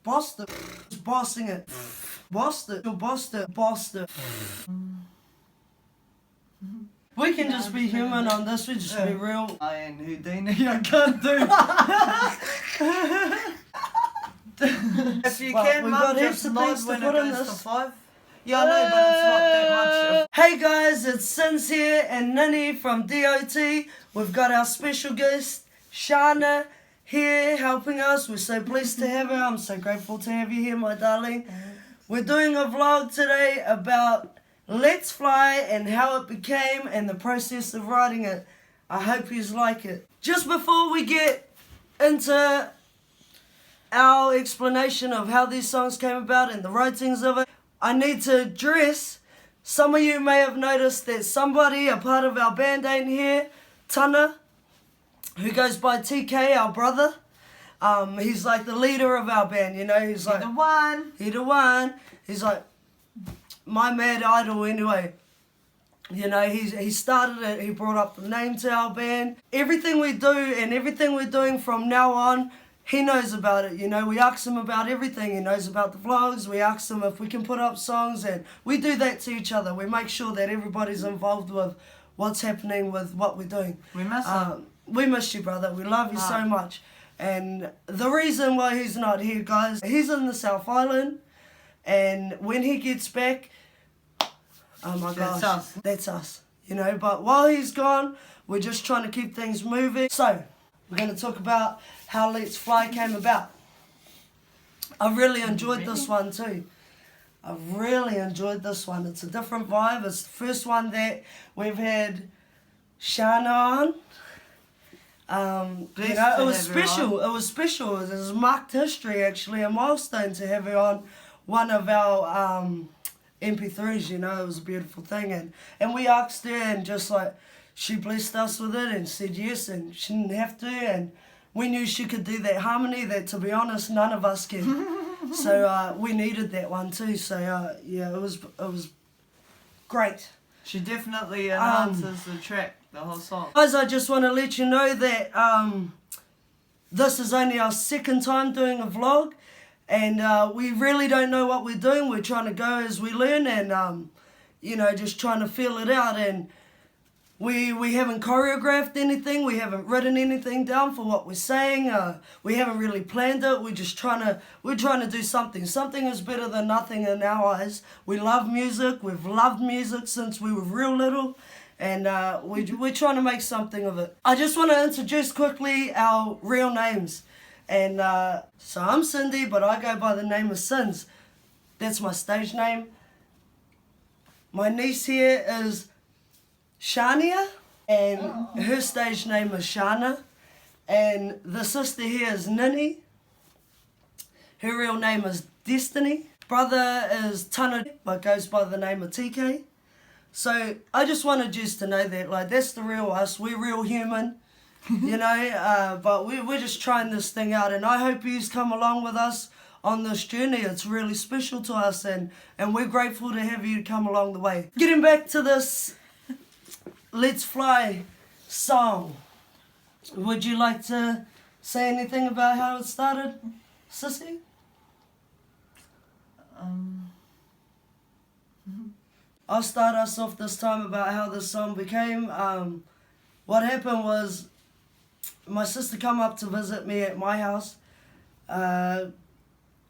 bossed it. Bossing it. Bossed it. Bossed it. Bossed it. We can just be human on this, we just be real. I ain't Houdini, I can't do. If you can, Mum, just nod when it goes to 5. Yeah, I know, but it's not that much. Hey guys, it's Sinzs here and Nini from DOT. We've got our special guest, Shana, here helping us. We're so blessed to have her. I'm so grateful to have you here, my darling. We're doing a vlog today about Let's Fly and how it became and the process of writing it. I hope you like it. Just before we get into our explanation of how these songs came about and the writings of it, I need to address, some of you may have noticed that somebody, a part of our band ain't here, Tana, who goes by TK, our brother. He's like the leader of our band, you know, he's like... He the one. He the one. He's like my mad idol anyway. You know, he started it, he brought up the name to our band. Everything we do and everything we're doing from now on, he knows about it, you know. We ask him about everything. He knows about the vlogs. We ask him if we can put up songs, and we do that to each other. We make sure that everybody's involved with what's happening with what we're doing. We miss him. We miss you, brother. We love you so much. And the reason why he's not here, guys, he's in the South Island, and when he gets back, oh my gosh, that's us, you know. But while he's gone, we're just trying to keep things moving. So, we're going to talk about how Let's Fly came about. I really enjoyed this one too. I really enjoyed this one. It's a different vibe. It's the first one that we've had Shannon on. You know, it was special. It was special. It was marked history, actually, a milestone to have her on one of our MP3s, you know. It was a beautiful thing. And we asked her, and just like, she blessed us with it and said yes, and she didn't have to, and we knew she could do that harmony that, to be honest, none of us can. So we needed that one too. So yeah, it was great. She definitely enhances the track, the whole song. Guys, I just want to let you know that this is only our second time doing a vlog, and we really don't know what we're doing. We're trying to go as we learn, and you know, just trying to feel it out. And we haven't choreographed anything. We haven't written anything down for what we're saying. We haven't really planned it. We're trying to do something. Something is better than nothing in our eyes. We love music. We've loved music since we were real little, and we're trying to make something of it. I just want to introduce quickly our real names. And so I'm Cindy, but I go by the name of Sinzs. That's my stage name. My niece here is Shania, and her stage name is Shana. And the sister here is Nini. Her real name is Destiny. Brother is Tana, but goes by the name of TK. So I just wanted you to know that, like, that's the real us. We're real human, you know. But we're just trying this thing out, and I hope you come along with us on this journey. It's really special to us, and we're grateful to have you come along the way. Getting back to this Let's Fly song, would you like to say anything about how it started, Sissy? I'll start us off this time about how this song became. What happened was, my sister come up to visit me at my house. I've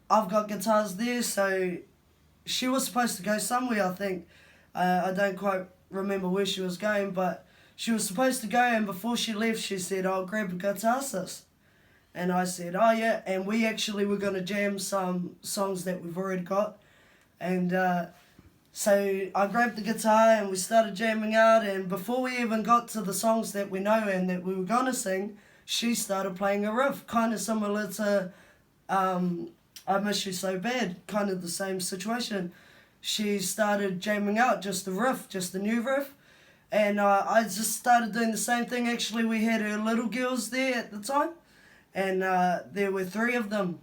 got guitars there, so she was supposed to go somewhere, I think. I don't quite remember where she was going, but she was supposed to go, and before she left she said, "I'll grab a guitar, sis." And I said, "Oh yeah," and we actually were going to jam some songs that we've already got. And so I grabbed the guitar and we started jamming out, and before we even got to the songs that we know and that we were going to sing, she started playing a riff, kind of similar to I Miss You So Bad, kind of the same situation. She started jamming out just the riff, just the new riff, and I just started doing the same thing. Actually, we had her little girls there at the time, and there were 3 of them,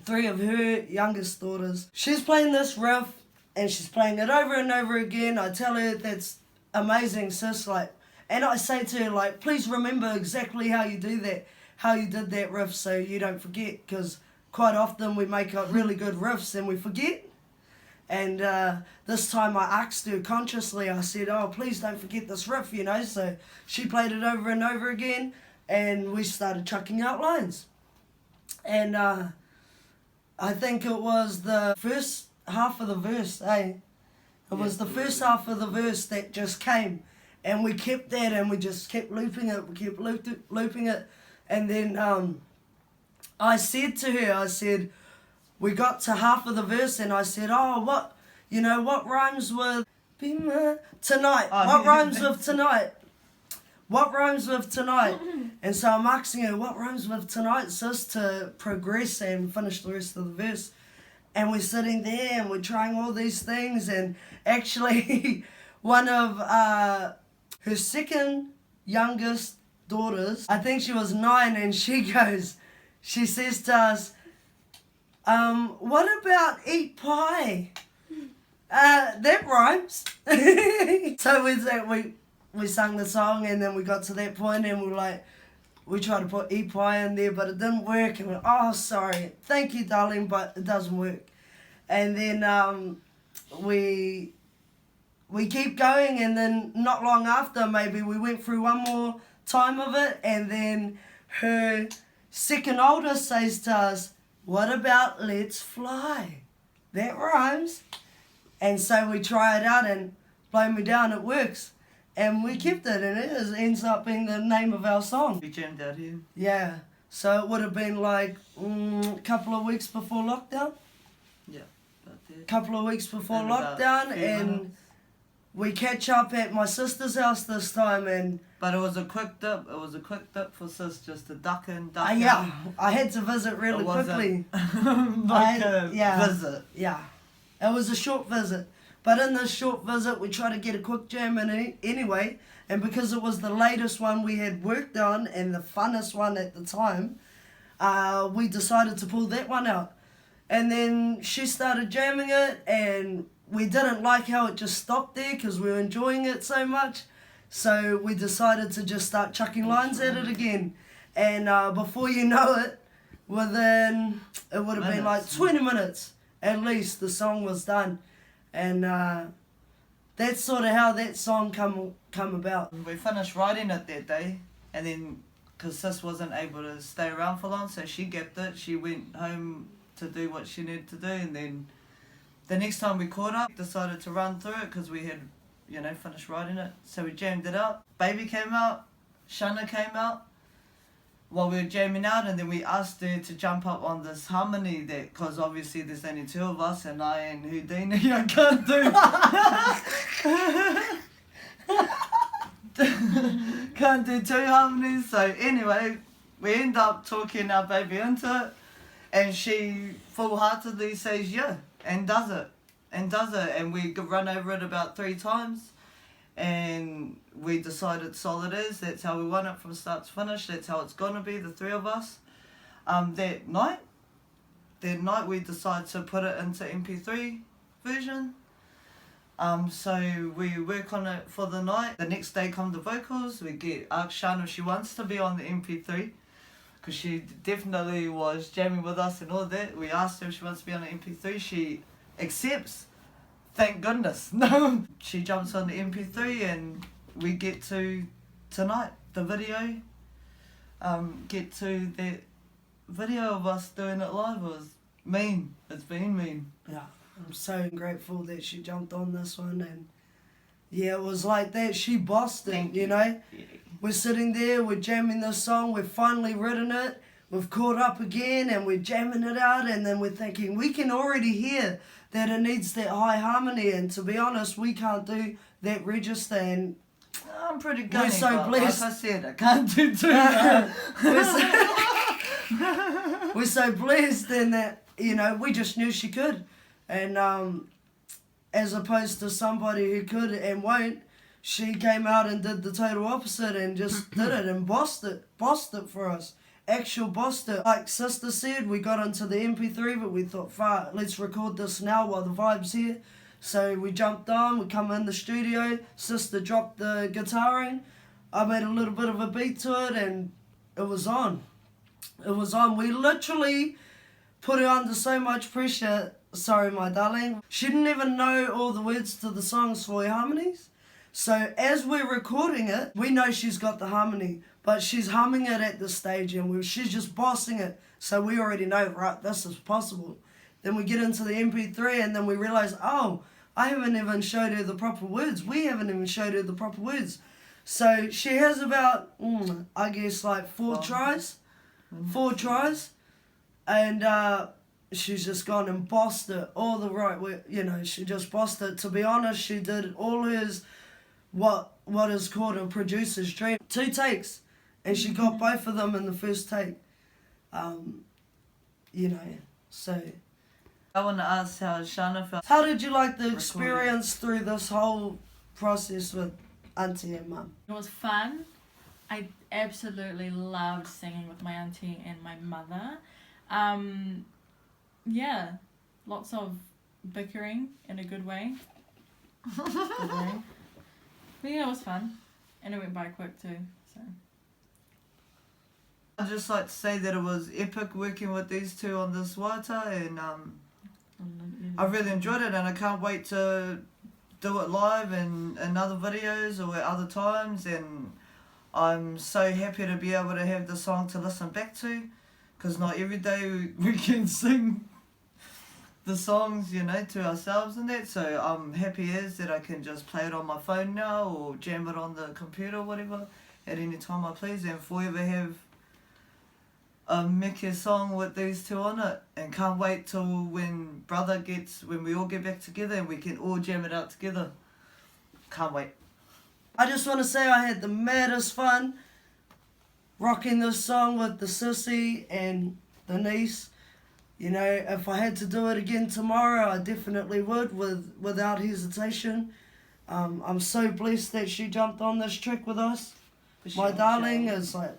3 of her youngest daughters. She's playing this riff, and she's playing it over and over again. I tell her, "That's amazing, sis," like, and I say to her, like, "Please remember exactly how you do that, how you did that riff, so you don't forget, because quite often we make up really good riffs and we forget. And this time I asked her consciously, I said, oh, please don't forget this riff, you know. So she played it over and over again, and we started chucking out lines. And I think it was the first half of the verse, It was the first half of the verse that just came, and we kept that, and we just kept looping it, looping it, and then I said to her, we got to half of the verse, and I said, oh, what rhymes with tonight? What rhymes with tonight? What rhymes with tonight? And so I'm asking her, what rhymes with tonight, sis, to progress and finish the rest of the verse. And we're sitting there and we're trying all these things, and actually one of her second youngest daughters, I think she was 9, and she says to us, what about eat pie? That rhymes. So we sang the song, and then we got to that point, and we tried to put eat pie in there, but it didn't work, and oh, sorry, thank you, darling, but it doesn't work. And then we keep going, and then not long after, maybe we went through one more time of it, and then her second oldest says to us, what about let's fly? That rhymes. And so we try it out, and blow me down, it works. And we kept it, and it ends up being the name of our song. We jammed out here. Yeah. So it would have been like a couple of weeks before lockdown. Yeah, about that. Couple of weeks before lockdown, and we catch up at my sister's house this time, But it was a quick dip. It was a quick dip for sis just to duck in. Yeah, I had to visit really quickly. Visit. Yeah, it was a short visit. But in this short visit, we tried to get a quick jam in anyway. And because it was the latest one we had worked on and the funnest one at the time, we decided to pull that one out. And then she started jamming it, and we didn't like how it just stopped there because we were enjoying it so much. So we decided to just start chucking lines at it again. And before you know it, it would have been like 20 minutes at least, the song was done. And that's sort of how that song come about. We finished writing it that day, and then because sis wasn't able to stay around for long, so she gapped it. She went home to do what she needed to do, and then the next time we caught up, decided to run through it because we had, finished writing it. So we jammed it out. Baby came out, Shannon came out while we were jamming out, and then we asked her to jump up on this harmony because obviously there's only 2 of us, and I and Houdini, I can't do 2 harmonies. So anyway, we end up talking our baby into it, and she full-heartedly says yeah, and does it, and we run over it about 3 times, and we decided solid is. That's how we want it from start to finish. That's how it's gonna be, the 3 of us. That night we decided to put it into MP3 version. So we work on it for the night. The next day come the vocals. We ask Shannon if she wants to be on the MP3, because she definitely was jamming with us and all that. We asked her if she wants to be on the MP3. She accepts. Thank goodness. No. She jumps on the MP3, and we get to tonight, the video. Get to that video of us doing it live. It was mean. It's been mean. Yeah, I'm so grateful that she jumped on this one, and yeah, it was like that. She bossed it, Yeah. We're sitting there, we're jamming this song, we've finally written it, we've caught up again, and we're jamming it out, and then we're thinking, we can already hear that it needs that high harmony, and to be honest, we can't do that register, and I'm pretty good. We're so blessed. Like I said, I can't do too much. We're so blessed in that, we just knew she could. And as opposed to somebody who could and won't, she came out and did the total opposite and just did it and bossed it for us. Actual bossed it. Like Sister said, we got into the MP3, but we thought, let's record this now while the vibe's here. So we jumped on, we come in the studio, Sister dropped the guitar in, I made a little bit of a beat to it, and it was on. It was on. We literally put her under so much pressure. Sorry, my darling. She didn't even know all the words to the songs for her harmonies. So as we're recording it, we know she's got the harmony, but she's humming it at the stage and she's just bossing it. So we already know, right, this is possible. Then we get into the MP3 and then we realize, oh, I haven't even showed her the proper words. We haven't even showed her the proper words. So she has about, I guess, like 4 tries. 4 tries. And she's just gone and bossed it all the right way. You know, she just bossed it. To be honest, she did all hers, what is called a producer's dream. 2 takes. And she got both of them in the first take. You know, so... I want to ask how Shana felt. How did you like the experience through this whole process with Auntie and Mum? It was fun. I absolutely loved singing with my auntie and my mother. Yeah, lots of bickering in a good way. But yeah, it was fun. And it went by quick too, so... I'd just like to say that it was epic working with these two on this water, and I really enjoyed it, and I can't wait to do it live and in other videos or at other times, and I'm so happy to be able to have the song to listen back to, because not every day we can sing the songs, you know, to ourselves and that, so I'm happy as that I can just play it on my phone now or jam it on the computer or whatever at any time I please, and forever have make a song with these two on it, and can't wait till when we all get back together and we can all jam it out together. Can't wait. I just want to say I had the maddest fun rocking this song with the sissy and the niece. You know, if I had to do it again tomorrow, I definitely would, without hesitation. I'm so blessed that she jumped on this trick with us. My darling is like...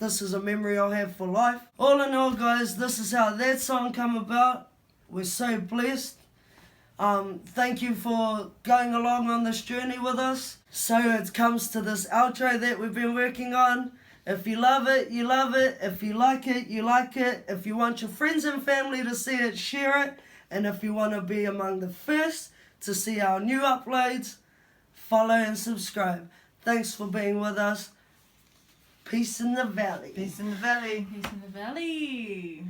this is a memory I'll have for life. All in all, guys, this is how that song came about. We're so blessed. Thank you for going along on this journey with us. So it comes to this outro that we've been working on. If you love it, you love it. If you like it, you like it. If you want your friends and family to see it, share it. And if you want to be among the first to see our new uploads, follow and subscribe. Thanks for being with us. Peace in the valley. Peace in the valley. Peace in the valley.